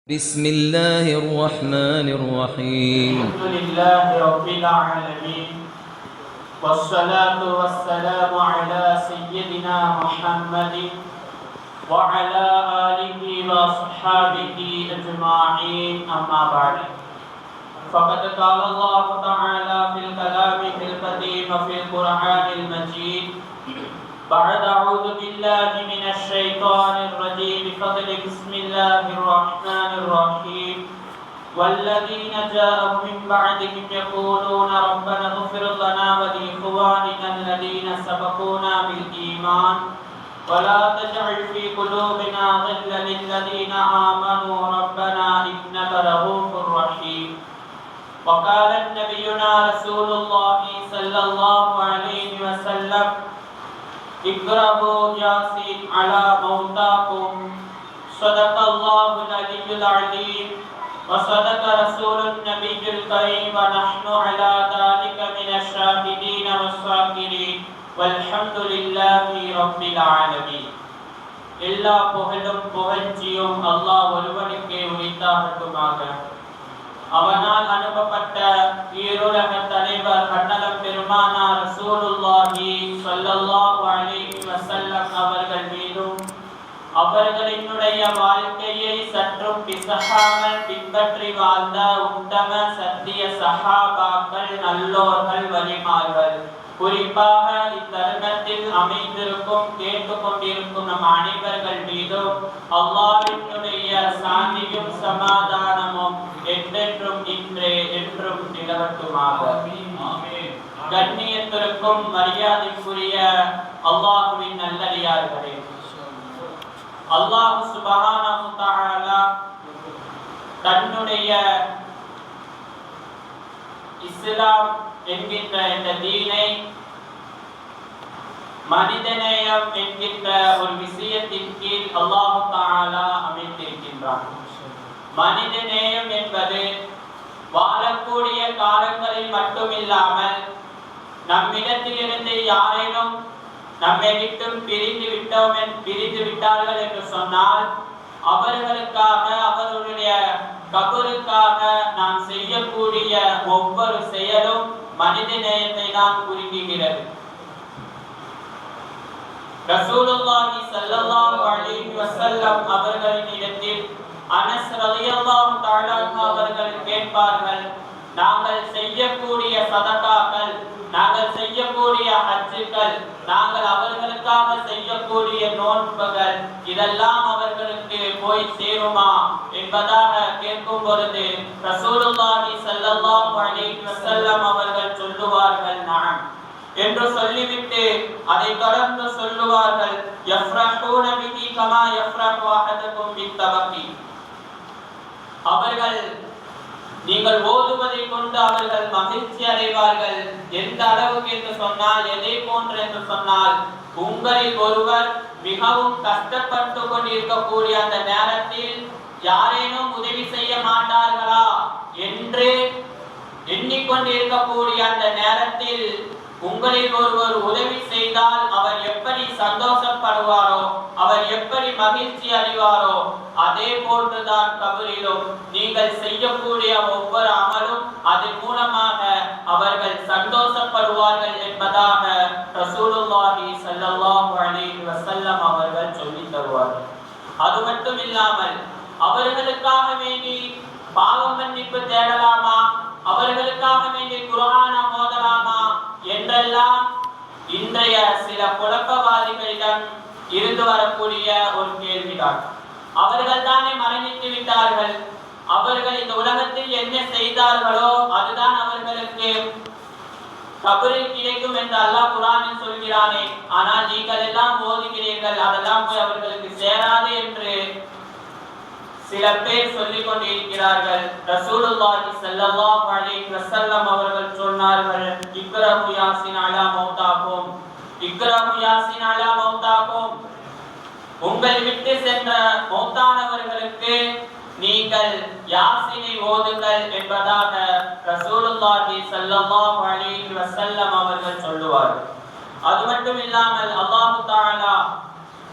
بسم الله الرحمن الرحيم الحمد لله رب العالمين والصلاة والسلام على سيدنا محمد وعلى آله وصحابه أجمعين أما بعد فقد قال الله تعالى في الكلام القديم في القرآن المجيد بعد أعوذ بالله من الشيطان الرجيم بفضل بسم الله الرحمن الرحيم والذين جاءوا من بعدهم يقولون ربنا اغفر لنا ولإخواننا الذين سبقونا بالإيمان ولا تجعل في قلوبنا غلا للذين آمنوا ربنا إنك رؤوف رحيم وقال نبينا رسول الله صلى الله عليه وسلم اقرأوا ياسين على موتاكم صدق الله العلي العظيم وصدق رسول النبي الكريم ونحن على ذلك من الشاهدين والشاكرين والحمد لله رب العالمين எல்லா புகழும் புகழ்ச்சியும் அல்லாஹ் ஒருவனுக்கே உரித்தாகட்டுமாக. அவனால் அனுப்பப்பட்ட ஈருலக தலைவர் கண்ணலம் பெருமானார் ரசூலுல்லாஹி ஸல்லல்லாஹு அலைஹி வஸல்லம் அவர்கள் மீதும் அவர்களினுடைய வாழ்க்கையை சற்றும் பிசகாமல் பின்பற்றி வாழ்ந்த உத்தம சத்திய சஹாபாக்கள் நல்லோர்கள் வலிமார்கள் குறிப்பாக இத்தருணத்தில் அமைந்திருக்கும் கேட்டுக்கொண்டிருக்கும் நம் அனைவர்கள் மீதும் அல்லாஹ்வினுடைய சாந்தியும் சமாதானமும் என்றென்றும் இன்றே என்றும் நிலவட்டுமாக. கண்ணியத்திற்கும் மரியாதைக்குரிய அல்லாஹ்வின் நல்லடியார்களே, அல்லாஹ் சுப்ஹானஹு தஆலா தன்னுடைய இஸ்லாம் என்கின்ற இந்த தீனை மனிதநேயம் என்கின்ற ஒரு விஷயத்தின் கீழ் அல்லாஹ் தஆலா அமைத்திருக்கின்றான். மனிதநேயம் என்பது வாழக்கூடிய காலங்களில் மட்டுமில்லாமல் நம்மிடத்திலிருந்து யாரேனும் நம்மை விட்டும் பிரிந்து விட்டார்கள் என்று சொன்னால் அவர்களுக்காக அவர்களுடைய கபருக்காக நாம் செய்யக்கூடிய ஒவ்வொரு செயலும் மனித நேயத்தை தான் குறிக்கிறது. ரசூலுல்லாஹி ஸல்லல்லாஹு அலைஹி வஸல்லம் அவர்களின் இடத்தில் அனஸ் ரலியல்லாஹு தஆலா அவர்கள் கேட்பார்கள், நாங்கள் செய்யக்கூடிய சதகாக்கள், நாங்கள் செய்யக்கூடிய ஹஜ்ஜுகள், நாங்கள் அவர்களுக்காக செய்யக்கூடிய நோன்புகள் இதெல்லாம் அவர்களுக்கு போய் சேருமா என்பதாக கேட்கும் பொழுது ரசூலுல்லாஹி ஸல்லல்லாஹு அலைஹி வஸல்லம் அவர்கள் சொல்லுவார்கள் நஅம் என்று சொல்லிவிட்டு அதை தொடர்ந்து சொல்லுவார்கள், யஃப்ரஹூன பிஹி கமா யஃப்ரஹு அஹதுக்கும் பித்தபக்கி. அவர்கள் நீங்கள் ஓதுவதை கொண்டு அவர்கள் மகிழ்ச்சி அடைவார்கள். எந்த அளவுக்கு என்று சொன்னால், எதை போன்று என்று சொன்னால், உங்களில் ஒருவர் மிகவும் கஷ்டப்பட்டு கொண்டிருக்கக்கூடிய அந்த நேரத்தில் யாரேனும் உதவி செய்ய மாட்டார்களா என்று எண்ணிக்கொண்டிருக்கக்கூடிய அந்த நேரத்தில் உங்களில் ஒருவர் உதவி செய்தால் அவர் எப்படி சந்தோஷப்படுவாரோ, அவர் எப்படி மகிழ்ச்சி அடைவாரோ, அதே போன்றுதான் கபரிலும் நீங்கள் செய்யக்கூடிய ஒவ்வொரு அமலும் அதன் மூலமாக அவர்கள் சந்தோஷப்படுவார்கள் என்பதாக ரசூலுல்லாஹி ஸல்லல்லாஹு அலைஹி வஸல்லம் அவர்கள் சொல்லி தருவார்கள். அது மட்டும் இல்லாமல் அவர்களுக்காக வேண்டி பாவ மன்னிப்பு தேடலாமா, அவர்களுக்காக வேண்டி குர்ஆனை ஓதலாமா என்றெல்லாம் இன்றைய சில குழப்பவாதிகளிடம் இருந்து வரக்கூடிய ஒரு கேள்விதான். அவர்கள் தானே மரணித்து விட்டார்கள், அவர்கள் இந்த உலகத்தில் என்ன செய்தார்களோ அதுதான் அவர்களுக்கு கபரில் கிடைக்கும் என்று அல்லாஹ் குர்ஆனில் சொல்கிறானே, ஆனால் நீங்கள் எல்லாம் ஓதுகிறீர்கள், அதெல்லாம் போய் அவர்களுக்கு சேராது என்று சில பேர் சொல்லிக் கொண்டிருக்கிறார்கள். ரசூலுல்லாஹி ஸல்லல்லாஹு அலைஹி வஸல்லம் அவர்கள் சொன்னார்கள், இக்ரஹு யாசின் அலா மௌதாக்கும், இக்ரஹு யாசின் அலா மௌதாக்கும், உங்களை விட்டு சென்ற மௌத்தானவர்களுக்கு நீங்கள் யாசினை ஓதுங்கள் என்பதாக ரசூலுல்லாஹி ஸல்லல்லாஹு அலைஹி வஸல்லம் அவர்கள் சொல்லுவார்கள். அது மட்டும் இல்லாமல் அல்லாஹ் தஆலா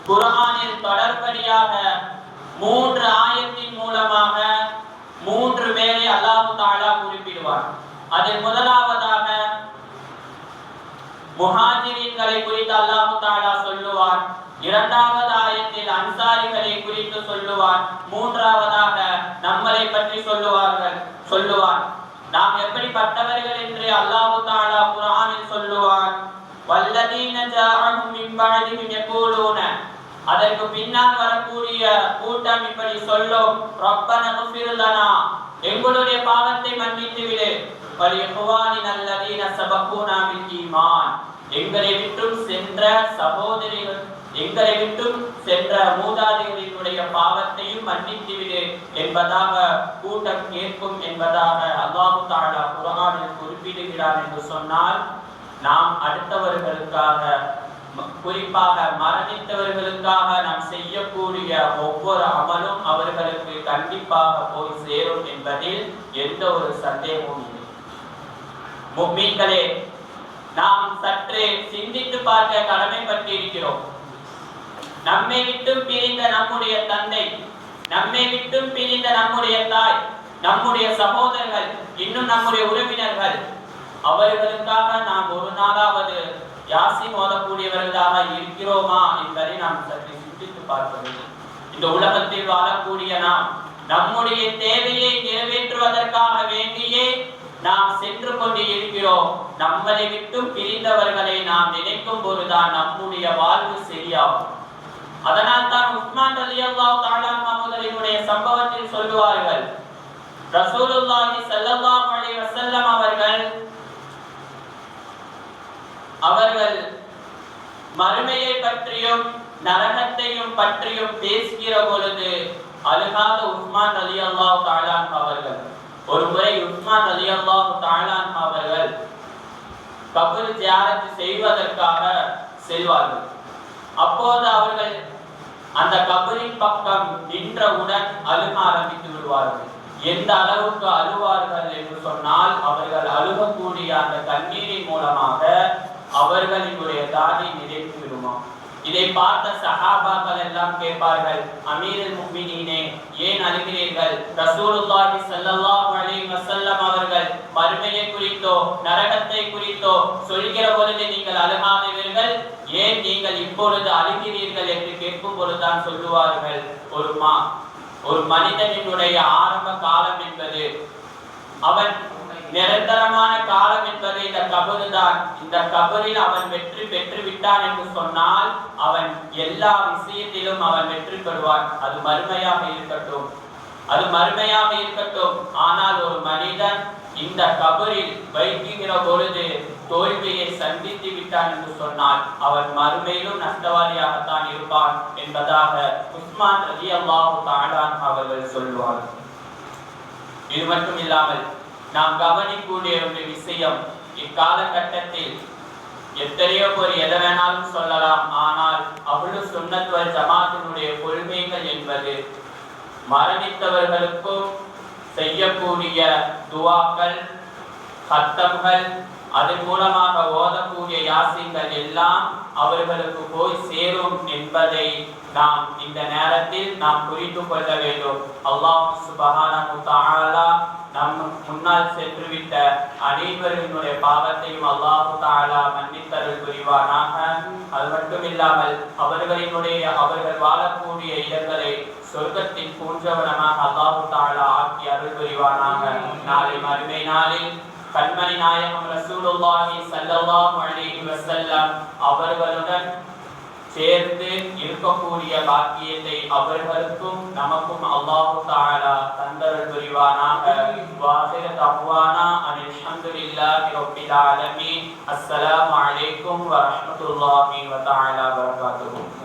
குர்ஆனில் தொடர்படியாக மூன்று ஆயத்தின் மூலமாக மூன்று பேரை அல்லாஹ் தஆலா குறிப்பிடுவார். அதில் முதலாவதாக முஹாஜிரின்களை குறித்து அல்லாஹ் தஆலா சொல்லுவார். இரண்டாவது ஆயத்தில் அன்சாரிகளை குறித்து சொல்லுவார். மூன்றாவதாக நம்மளை பற்றி சொல்லுவார். நாம் எப்படிப்பட்டவர்கள் என்று அல்லாஹ் தஆலா குர்ஆனில் சொல்லுவார். வல்லதீன ஜாஅஹும் மின் பஅதிஹிம் யகூலூன, அதற்கு பின்னால் வரக்கூடிய கூட்டம் இப்படி சொல்லும், ரப்பனா ஃபிர் லனா, எங்களுடைய பாவத்தை மன்னித்து விடு, வலிஹுவானின் அல்லதீன சபகூனா பில் ஈமான், எங்களை விட்டும் சென்ற சகோதரிகள், எங்களை விட்டும் சென்ற மூதாதையர்களுடைய பாவத்தையும் மன்னித்து விடு என்பதாக கூட்டம் கேட்கும் என்பதாக அல்லாஹ் தஆலா குர்ஆனில் குறிப்பிடுகிறார் என்று சொன்னால், நாம் அடுத்தவர்களுக்காக, குறிப்பாக மரணித்தவர்களுக்காக நாம் செய்யக்கூடிய ஒவ்வொரு அமலும் அவர்களுக்கு கண்டிப்பாக போய் சேரும் என்பதில் எந்த ஒரு சந்தேகமும் இல்லை. முஃமின்களே, நாம் சற்றே சிந்தித்து பார்க்க கடமைப்பட்டிருக்கிறோம். நம்மை விட்டும் பிரிந்த நம்முடைய தந்தை, நம்மை விட்டும் பிரிந்த நம்முடைய தாய், நம்முடைய சகோதரர்கள், இன்னும் நம்முடைய உறவினர்கள், அவர்களுக்காக நாம் ஒரு நாளாவது யாசின் ஓதக்கூடியவர்களாக இருக்கிறோமா என்பதை நாம் சற்று சிந்தித்து பார்க்க வேண்டும். இந்த உலகத்தில் வாழக்கூடிய நாம் நம்முடைய தேவையை நிறைவேற்றுவதற்காக வேண்டியே நாம் சென்று கொண்டு இருக்கிறோம். நம்மளை விட்டும் பிரிந்தவர்களை நாம் நினைக்கும் போதுதான் நம்முடைய வாழ்வு சரியாகும். அதனால் தான் உஸ்மான் ரலியல்லாஹு தஆலா அவர்களுடைய சம்பவத்தில் சொல்லுவார்கள், ரசூலுல்லாஹி ஸல்லல்லாஹு அலைஹி வஸல்லம் அவர்கள் மறுமையை பற்றியும் நரகத்தையும் பற்றியும் பேசுகிற பொழுது அழுகாத உஸ்மான் ரலியல்லாஹு தஆலா அவர்கள், ஒரு முறை உஸ்மான் ரலியல்லாஹு தஆலா அவர்கள் கபர் ஜியாரத் செய்வதற்காக செல்வார்கள். அப்போது அவர்கள் அந்த கபரின் பக்கம் நின்றவுடன் அழுக ஆரம்பித்து விடுவார்கள். எந்த அளவுக்கு அழுவார்கள் என்று சொன்னால், அவர்கள் அழுகக்கூடிய அந்த கண்ணீரின் மூலமாக அவர்களினுடைய தாடி நிறைத்து விடுமா. இதை பார்த்த சஹாபாக்கள் எல்லாம் கேட்பார்கள், அமீருல் முஃமினீனே, ஏன் அழுகிறீர்கள்? ரசூலுல்லாஹி ஸல்லல்லாஹு அலைஹி வஸல்லம் அவர்கள் மறுமையை குறித்தோ நரகத்தை குறித்தோ சொல்கிற பொழுது நீங்கள் அழுகாதீர்கள், ஏன் நீங்கள் இப்பொழுது அழுகிறீர்கள் என்று கேட்கும் பொழுதுதான் சொல்லுவார்கள், ஒரு மனிதனினுடைய ஆரம்ப காலம் என்பது, அவன் நிரந்தரமான காலம் என்பது இந்த கபரு தான். இந்த கபரில் அவன் வெற்றி பெற்று விட்டான் என்று சொன்னால் அவன் எல்லா விஷயத்திலும் அவன் வெற்றி பெறுவான். அது மறுமையாக இருக்கட்டும். ஆனால் ஒரு மனிதன் இந்த கபரில் வைக்கிற பொழுது தோல்வியை சந்தித்து விட்டான் என்று சொன்னால் அவன் மறுமையிலும் நஷ்டவாளியாகத்தான் இருப்பான் என்பதாக உஸ்மான் ரலியல்லாஹு தஆலா அவர்கள் சொல்வார்கள். இது மட்டும் இல்லாமல் நாம் கவனிக்கூடிய ஒரு விஷயம், இக்காலகட்டத்தில் எத்தனையோ பேர் எதை வேணாலும் சொல்லலாம், ஆனால் அஹ்லு சுன்னத் வல் ஜமாத்தினுடைய கொள்கைகள் என்பது மரணித்தவர்களுக்கும் செய்யக்கூடிய துஆக்கள், கத்தம்கள், அதன் மூலமாக ஓதக்கூடிய யாசீன்கள் எல்லாம் அவர்களுக்கு போய் சேரும் என்பதை நாம் இந்த நேரத்தில் நாம் புரிந்து கொள்ள வேண்டும். அல்லாஹ் சுப்ஹானஹு வ தஆலா நம் முன்னால் சென்றுவிட்ட அனைவரினுடைய பாவத்தையும் அல்லாஹ் தஆலா மன்னித்தருள் புரிவானாக. அது மட்டும் இல்லாமல் அவர்கள் வாழக்கூடிய இடங்களை சொர்க்கத்தின் பூஞ்சவனமாக அல்லாஹ் தஆலா ஆக்கி அருள் புரிவானாக. நாளை மறுமை நாளில் கண்மணி நாயகம் ரசூலுல்லாஹி ஸல்லல்லாஹு அலைஹி வஸல்லம் அவர்களுடன் சேர்ந்து இருக்கக்கூடிய பாக்கியத்தை அவர்களுக்கும் நமக்கும் அல்லாஹ் தஆலா தந்தருள் புரிவானாக. வாஹிர தஅவானா அல்ஹம்துலில்லாஹி ரப்பில் ஆலமீன். அஸ்ஸலாமு அலைக்கும் வ ரஹ்மத்துல்லாஹி வ தஆலா வ பரகாத்துஹு.